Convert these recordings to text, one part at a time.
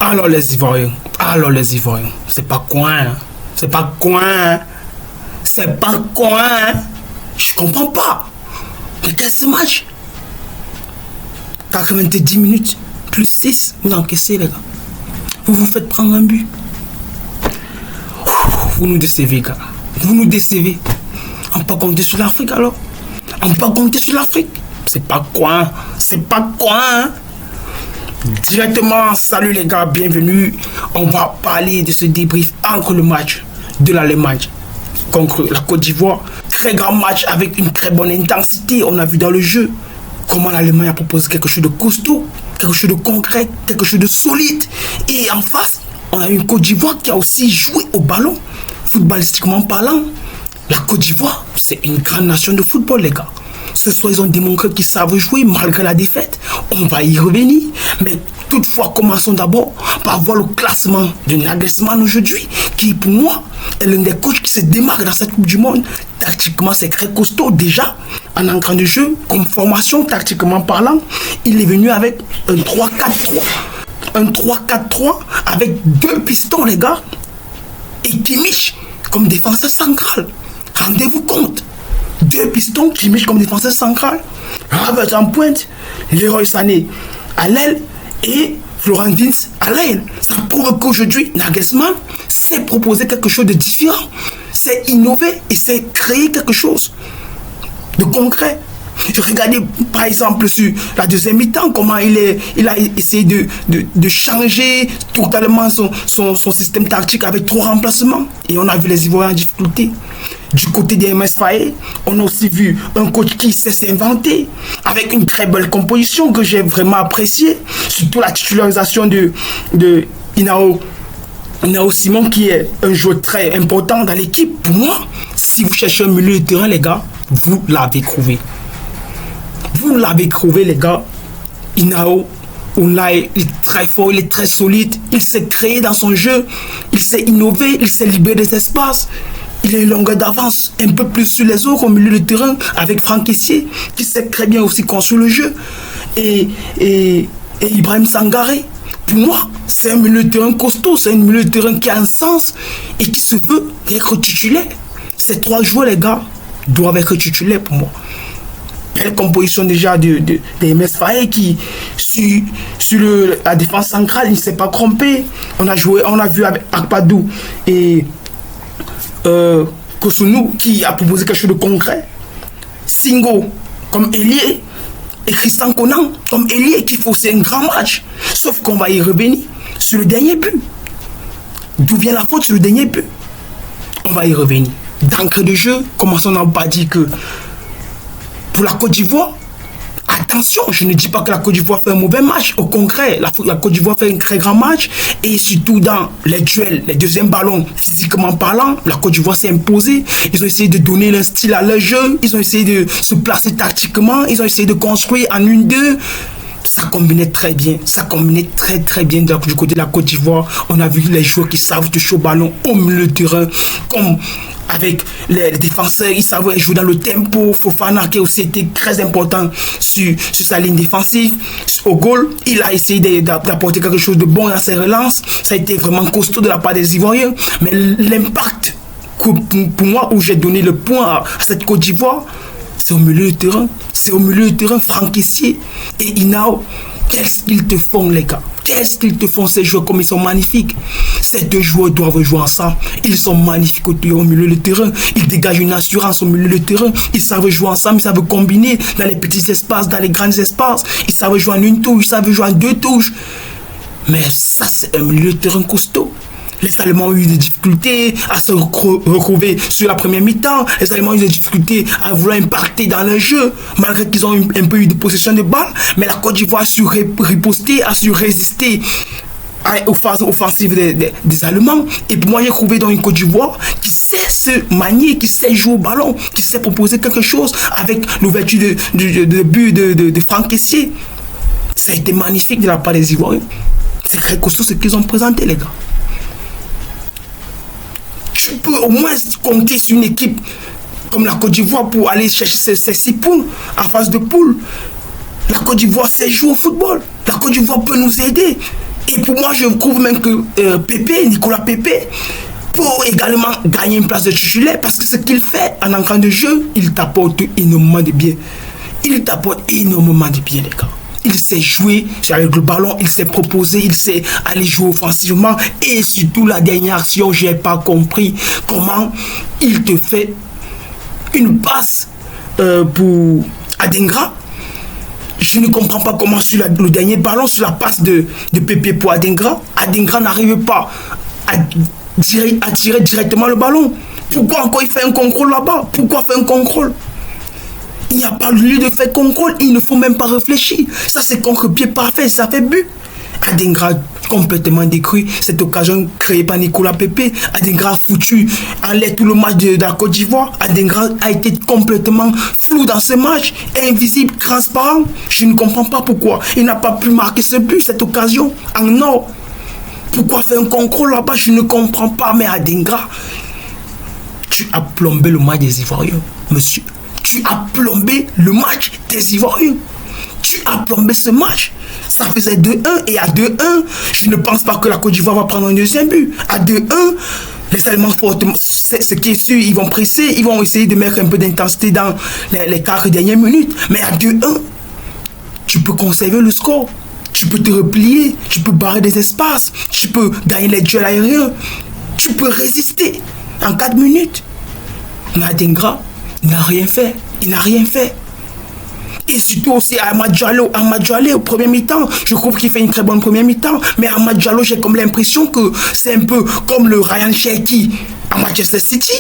Alors les Ivoiriens, c'est pas coin, hein. C'est pas coin, hein. C'est pas coin, hein. Je comprends pas. Mais qu'est-ce que ce match? 90 minutes, plus 6, vous encaissez les gars. Vous vous faites prendre un but. Vous nous décevez, gars. Vous nous décevez. On peut compter sur l'Afrique alors. On peut compter sur l'Afrique. C'est pas coin, c'est pas coin, hein. Directement, salut les gars, bienvenue. On va parler de ce débrief entre le match de l'Allemagne contre la Côte d'Ivoire. Très grand match avec une très bonne intensité. On a vu dans le jeu comment l'Allemagne a proposé quelque chose de costaud, quelque chose de concret, quelque chose de solide. Et en face, on a une Côte d'Ivoire qui a aussi joué au ballon, footballistiquement parlant. La Côte d'Ivoire, c'est une grande nation de football, les gars. Ce soir, ils ont démontré qu'ils savent jouer malgré la défaite. On va y revenir. Mais toutefois, commençons d'abord par voir le classement de Nagelsmann aujourd'hui, qui pour moi est l'un des coachs qui se démarque dans cette Coupe du Monde. Tactiquement, c'est très costaud déjà. En entrant de jeu, comme formation, tactiquement parlant, il est venu avec un 3-4-3. Un 3-4-3 avec deux pistons, les gars. Et Kimmich comme défenseur central. Rendez-vous compte. Deux pistons, Kimmich comme défenseur central, Havertz en pointe, Leroy Sané à l'aile et Florent Wirtz à l'aile. Ça prouve qu'aujourd'hui, Nagelsmann sait proposer quelque chose de différent, c'est innover et c'est créer quelque chose de concret. Regardez par exemple sur la deuxième mi-temps comment il a essayé de changer totalement son système tactique avec 3 remplacements et on a vu les Ivoiriens en difficulté. Du côté des MS Faye, on a aussi vu un coach qui sait s'inventer avec une très belle composition que j'ai vraiment appréciée, surtout la titularisation de Inao Simon qui est un joueur très important dans l'équipe. Pour moi, si vous cherchez un milieu de terrain, les gars, vous l'avez trouvé. Vous l'avez trouvé, les gars. Inao, il est très fort, il est très solide. Il sait créer dans son jeu. Il sait innover, il sait libérer des espaces. Il a une longueur d'avance un peu plus sur les autres au milieu de terrain avec Franck Kessié qui sait très bien aussi construire le jeu. Et Ibrahim Sangaré. Pour moi, c'est un milieu de terrain costaud, c'est un milieu de terrain qui a un sens et qui se veut être titulaire. Ces 3 joueurs, les gars, doivent être titulaires pour moi. Belle composition déjà des MS Faye qui sur la défense centrale, il ne s'est pas trompé. On a vu avec Akpadou et Kosunu qui a proposé quelque chose de concret. Singo comme ailier et Christian Conan comme ailier qui faussait un grand match. Sauf qu'on va y revenir sur le dernier but. D'où vient la faute sur le dernier but? On va y revenir. D'entrée de jeu, commençons à pas dire que pour la Côte d'Ivoire, attention, je ne dis pas que la Côte d'Ivoire fait un mauvais match. Au contraire, la Côte d'Ivoire fait un très grand match. Et surtout dans les duels, les deuxièmes ballons, physiquement parlant, la Côte d'Ivoire s'est imposée. Ils ont essayé de donner un style à leur jeu. Ils ont essayé de se placer tactiquement. Ils ont essayé de construire en 1-2. Ça combinait très bien. Ça combinait très très bien du côté de la Côte d'Ivoire. On a vu les joueurs qui savent toucher au ballon au milieu de terrain. Comme avec les défenseurs, ils savaient jouer dans le tempo. Fofana qui aussi été très important sur sa ligne défensive. Au goal, il a essayé d'apporter quelque chose de bon dans ses relances. Ça a été vraiment costaud de la part des Ivoiriens. Mais l'impact, pour moi, où j'ai donné le point à cette Côte d'Ivoire, c'est au milieu de terrain. C'est au milieu de terrain, Franck Kessié et Inao. Qu'est-ce qu'ils te font, les gars? Qu'est-ce qu'ils te font, ces joueurs, comme ils sont magnifiques? Ces 2 joueurs doivent jouer ensemble. Ils sont magnifiques au milieu de terrain. Ils dégagent une assurance au milieu de terrain. Ils savent jouer ensemble, ils savent combiner dans les petits espaces, dans les grands espaces. Ils savent jouer en 1 touche, ils savent jouer en 2 touches. Mais ça, c'est un milieu de terrain costaud. Les Allemands ont eu des difficultés à se retrouver sur la première mi-temps. Les Allemands ont eu des difficultés à vouloir impacter dans le jeu, malgré qu'ils ont un peu eu de possession de balle. Mais la Côte d'Ivoire a su riposter, a su résister aux phases offensives des Allemands. Et pour moi, j'ai trouvé dans une Côte d'Ivoire qui sait se manier, qui sait jouer au ballon, qui sait proposer quelque chose avec l'ouverture de but de Franck Kessié. Ça a été magnifique de la part des Ivoiriens. C'est très costaud ce qu'ils ont présenté, les gars. Tu peux au moins compter sur une équipe comme la Côte d'Ivoire pour aller chercher ces 6 poules en phase de poule. La Côte d'Ivoire sait jouer au football. La Côte d'Ivoire peut nous aider. Et pour moi, je trouve même que Nicolas Pépé, pour également gagner une place de titulaire, parce que ce qu'il fait en entrant de jeu, il t'apporte énormément de bien. Il t'apporte énormément de bien, les gars. Il sait jouer avec le ballon, il sait proposer, il sait aller jouer offensivement. Et surtout, la dernière action, je n'ai pas compris comment il te fait une passe pour Adingra. Je ne comprends pas comment sur le dernier ballon, sur la passe de Pépé pour Adingra n'arrive pas à tirer directement le ballon. Pourquoi encore il fait un contrôle là-bas? Pourquoi faire un contrôle? Il n'y a pas lieu de faire contrôle, il ne faut même pas réfléchir. Ça, c'est contre-pied parfait, ça fait but. Adingra complètement détruit cette occasion créée par Nicolas Pépé. Adingra a foutu en l'air tout le match de la Côte d'Ivoire. Adingra a été complètement flou dans ce match, invisible, transparent. Je ne comprends pas pourquoi il n'a pas pu marquer ce but, cette occasion en or. Pourquoi faire un contrôle là-bas? Je ne comprends pas. Mais Adingra, tu as plombé le match des Ivoiriens, monsieur. Tu as plombé le match des Ivoiriens. Tu as plombé ce match. Ça faisait 2-1 et à 2-1, je ne pense pas que la Côte d'Ivoire va prendre un deuxième but. À 2-1, les Allemands, ce qui est sûr, ils vont presser, ils vont essayer de mettre un peu d'intensité dans les 4 dernières minutes. Mais à 2-1, tu peux conserver le score. Tu peux te replier, tu peux barrer des espaces, tu peux gagner les duels aériens. Tu peux résister en 4 minutes. Adingra n'a rien fait. Il n'a rien fait. Et surtout aussi Amad Diallo au premier mi-temps, je trouve qu'il fait une très bonne première mi-temps. Mais Amad Diallo, j'ai comme l'impression que c'est un peu comme le Ryan Cherki à Manchester City,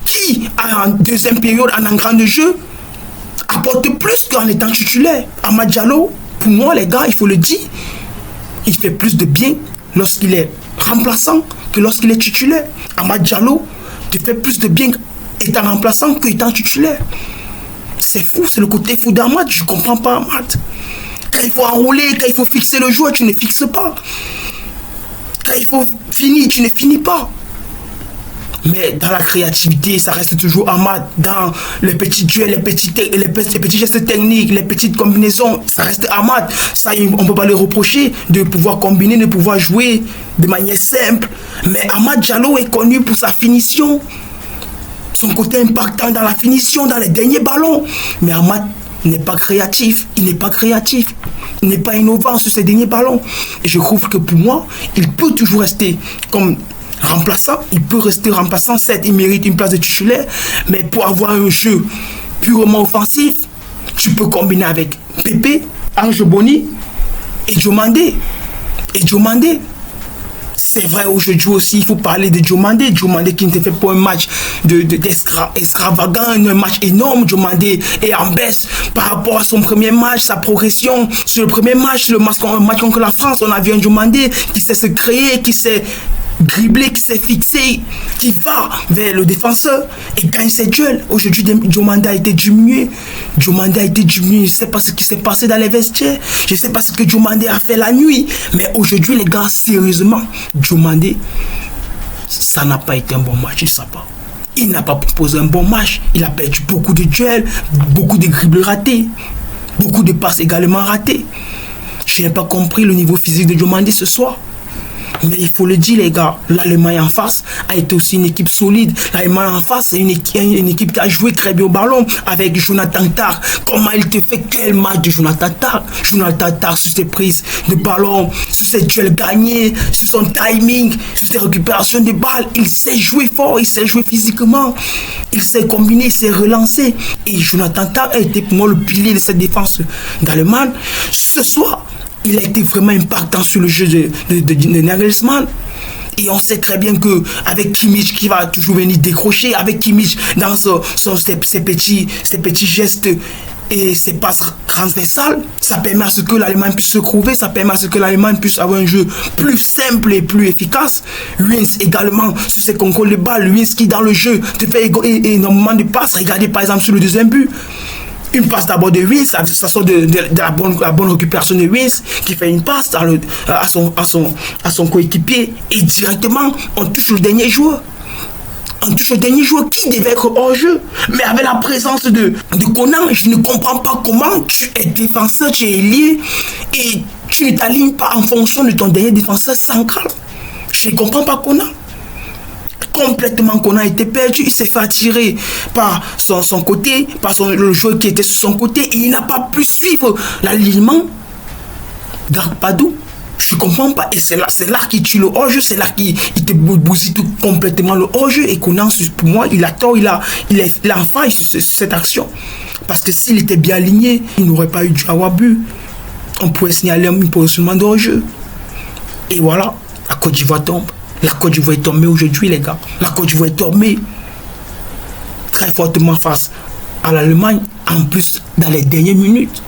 qui en deuxième période, en entrant de jeu, apporte plus qu'en étant titulaire. Amad Diallo, pour moi les gars, il faut le dire, il fait plus de bien lorsqu'il est remplaçant que lorsqu'il est titulaire. Amad Diallo te fait plus de bien étant remplaçant qu'étant titulaire. C'est fou, c'est le côté fou d'Amad. Je comprends pas Amad. Quand il faut enrouler, quand il faut fixer le joueur, tu ne fixes pas. Quand il faut finir, tu ne finis pas. Mais dans la créativité, ça reste toujours Amad. Dans les petits duels, les petits gestes techniques, les petites combinaisons, ça reste Amad. Ça, on ne peut pas le reprocher de pouvoir combiner, de pouvoir jouer de manière simple. Mais Amad Diallo est connu pour sa finition. Son côté impactant dans la finition, dans les derniers ballons. Mais Amad n'est pas créatif. Il n'est pas créatif. Il n'est pas innovant sur ces derniers ballons. Et je trouve que pour moi, il peut toujours rester comme remplaçant. Il peut rester remplaçant. Certes, il mérite une place de titulaire. Mais pour avoir un jeu purement offensif, tu peux combiner avec Pépé, Ange Boni et Diomandé. C'est vrai, aujourd'hui aussi, il faut parler de Diomandé. Diomandé qui n'était fait pas un match extravagant, un match énorme. Diomandé est en baisse par rapport à son premier match, sa progression. Sur le premier match, le match contre la France, on a vu un Diomandé qui sait se créer, qui sait dribbler, qui s'est fixé, qui va vers le défenseur et gagne ses duels. Aujourd'hui, Diomandé a été diminué. Je ne sais pas ce qui s'est passé dans les vestiaires. Je ne sais pas ce que Diomandé a fait la nuit. Mais aujourd'hui, les gars, sérieusement, Diomandé, ça n'a pas été un bon match, je ne sais pas. Il n'a pas proposé un bon match. Il a perdu beaucoup de duels, beaucoup de dribbles ratés, beaucoup de passes également ratées. Je n'ai pas compris le niveau physique de Diomandé ce soir. Mais il faut le dire, les gars, l'Allemagne en face a été aussi une équipe solide. L'Allemagne en face, c'est une équipe qui a joué très bien au ballon avec Jonathan Tah. Comment il te fait quel match de Jonathan Tah? Jonathan Tah sur ses prises de ballon, sur ses duels gagnés, sur son timing, sur ses récupérations de balles. Il sait jouer fort, il sait jouer physiquement, il sait combiner, il sait relancer. Et Jonathan Tah a été pour moi le pilier de cette défense d'Allemagne. Ce soir, il a été vraiment impactant sur le jeu de Nagelsmann. Et on sait très bien qu'avec Kimmich qui va toujours venir décrocher, avec Kimmich dans ses petits gestes et ses passes transversales, ça permet à ce que l'Allemagne puisse se trouver, ça permet à ce que l'Allemagne puisse avoir un jeu plus simple et plus efficace. Wins également sur ses contrôles de balles, Wins qui dans le jeu te fait énormément de passes. Regardez par exemple sur le deuxième but. Une passe d'abord de Wins, ça sort de la bonne récupération de Wins qui fait une passe à son coéquipier et directement on touche le dernier joueur. On touche le dernier joueur qui devait être hors jeu. Mais avec la présence de Conan, je ne comprends pas comment tu es défenseur, tu es ailier et Tu ne t'alignes pas en fonction de ton dernier défenseur central. Je ne comprends pas Kona. Complètement Kona a été perdu. Il s'est fait attirer par son côté, par le joueur qui était sur son côté. Et il n'a pas pu suivre l'alignement d'Arpadou. Je ne comprends pas. Et c'est là qu'il tue le hors-jeu. C'est là qu'il te bousille tout complètement le hors-jeu. Et Kona, pour moi, il a tort. Il a faille sur cette action. Parce que s'il était bien aligné, il n'aurait pas eu dû avoir but. On pourrait signaler un positionnement de hors-jeu. Et voilà, la Côte d'Ivoire tombe. La Côte d'Ivoire est tombée aujourd'hui, les gars. La Côte d'Ivoire est tombée très fortement face à l'Allemagne. En plus, dans les dernières minutes.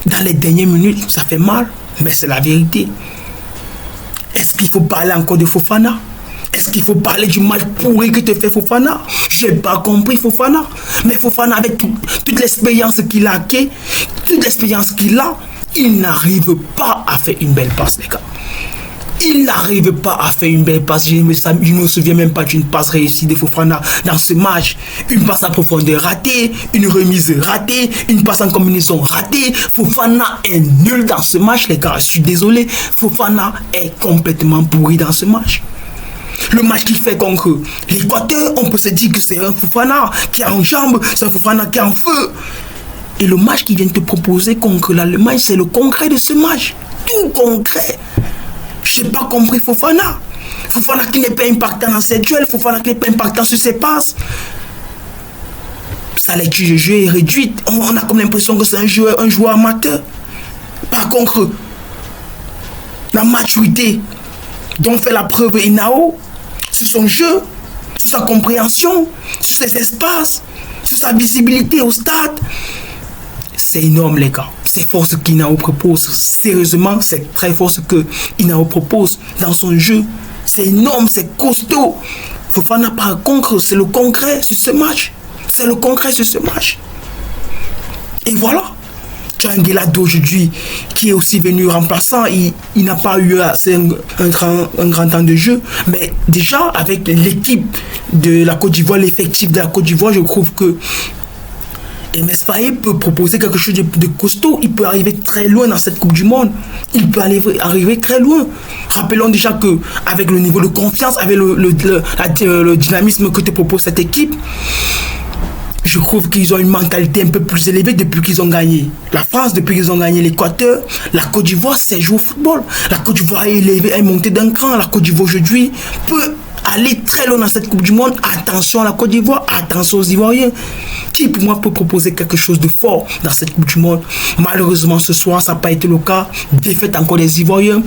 Dans les dernières minutes, ça fait mal. Mais c'est la vérité. Est-ce qu'il faut parler encore de Fofana? Est-ce qu'il faut parler du match pourri que te fait Fofana? Je n'ai pas compris Fofana. Mais Fofana, avec toute l'expérience qu'il a, il n'arrive pas à faire une belle passe, les gars. Il n'arrive pas à faire une belle passe. Je ne me souviens même pas d'une passe réussie de Fofana dans ce match. Une passe à profondeur ratée, une remise ratée, une passe en combinaison ratée. Fofana est nul dans ce match, les gars. Je suis désolé. Fofana est complètement pourri dans ce match. Le match qu'il fait contre l'Équateur, on peut se dire que c'est un Fofana qui est en jambes, c'est un Fofana qui est en feu. Et le match qu'il vient de te proposer contre l'Allemagne, c'est le concret de ce match. Tout concret. Je n'ai pas compris Fofana. Fofana qui n'est pas impactant dans ses duels, Fofana qui n'est pas impactant sur ses passes. Sa lecture de jeu est réduite. On a comme l'impression que c'est un joueur amateur. Par contre, la maturité dont fait la preuve Inao, sur son jeu, sur sa compréhension, sur ses espaces, sur sa visibilité au stade, c'est énorme, les gars. C'est fort ce qu'Inao propose. Sérieusement, c'est très fort ce que Inao propose dans son jeu. C'est énorme, c'est costaud. Fofana, par contre, c'est le concret sur ce match. C'est le concret sur ce match. Et voilà. Tu as un Guelad d'aujourd'hui qui est aussi venu remplaçant. Il n'a pas eu un grand temps de jeu. Mais déjà, avec l'équipe de la Côte d'Ivoire, l'effectif de la Côte d'Ivoire, je trouve que MS Faye peut proposer quelque chose de costaud. Il peut arriver très loin dans cette Coupe du Monde. Il peut arriver très loin. Rappelons déjà qu'avec le niveau de confiance, avec le dynamisme que te propose cette équipe, je trouve qu'ils ont une mentalité un peu plus élevée depuis qu'ils ont gagné la France, depuis qu'ils ont gagné l'Équateur. La Côte d'Ivoire sait jouer au football. La Côte d'Ivoire est élevée, est montée d'un cran. La Côte d'Ivoire aujourd'hui peut aller très loin dans cette Coupe du Monde. Attention à la Côte d'Ivoire, attention aux Ivoiriens, qui pour moi peut proposer quelque chose de fort dans cette Coupe du Monde. Malheureusement ce soir ça n'a pas été le cas. Défaite encore des Ivoiriens,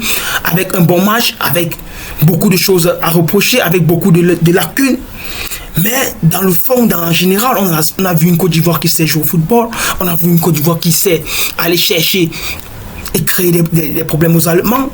avec un bon match, avec beaucoup de choses à reprocher, avec beaucoup de lacunes. Mais dans le fond, en général, on a vu une Côte d'Ivoire qui sait jouer au football. On a vu une Côte d'Ivoire qui sait aller chercher et créer des problèmes aux Allemands.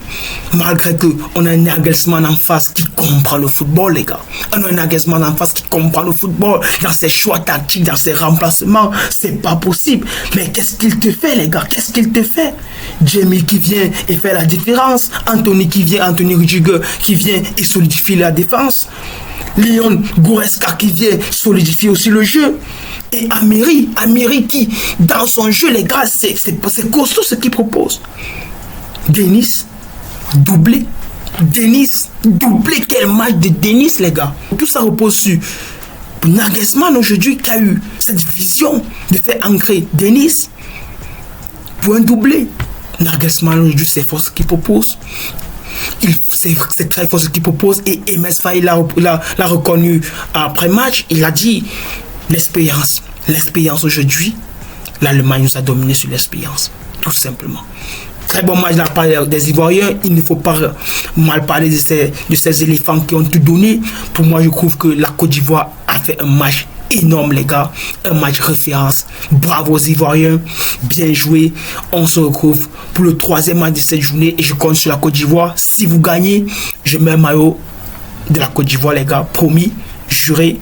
Malgré qu'on a un Nagelsmann en face qui comprend le football, les gars. On a un Nagelsmann en face qui comprend le football. Dans ses choix tactiques, dans ses remplacements, c'est pas possible. Mais qu'est-ce qu'il te fait, les gars? Qu'est-ce qu'il te fait? Jamie qui vient et fait la différence. Anthony Rudiger qui vient et solidifie la défense. Leon Goretzka qui vient solidifier aussi le jeu. Et Amiri qui, dans son jeu, les gars, c'est costaud ce qu'il propose. Denis, doublé. Quel match de Denis, les gars. Tout ça repose sur Nagelsmann aujourd'hui qui a eu cette vision de faire ancrer Denis pour un doublé. Nagelsmann aujourd'hui, c'est fort ce qu'il propose. C'est très fort ce qu'il propose. Et MS Faye l'a reconnu après match. Il a dit l'expérience aujourd'hui, l'Allemagne nous a dominé sur l'expérience, tout simplement. Très bon match de la part des Ivoiriens. Il ne faut pas mal parler de ces éléphants qui ont tout donné. Pour moi, je trouve que la Côte d'Ivoire a fait un match énorme, les gars. Un match référence. Bravo aux Ivoiriens. Bien joué. On se retrouve pour le 3e match de cette journée. Et je compte sur la Côte d'Ivoire. Si vous gagnez, je mets un maillot de la Côte d'Ivoire, les gars. Promis, juré.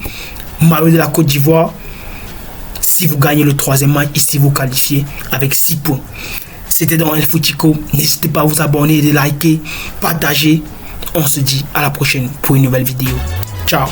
Maillot de la Côte d'Ivoire. Si vous gagnez le 3e match, ici vous qualifiez avec 6 points. C'était dans El Foutico. N'hésitez pas à vous abonner, de liker, partager. On se dit à la prochaine pour une nouvelle vidéo. Ciao.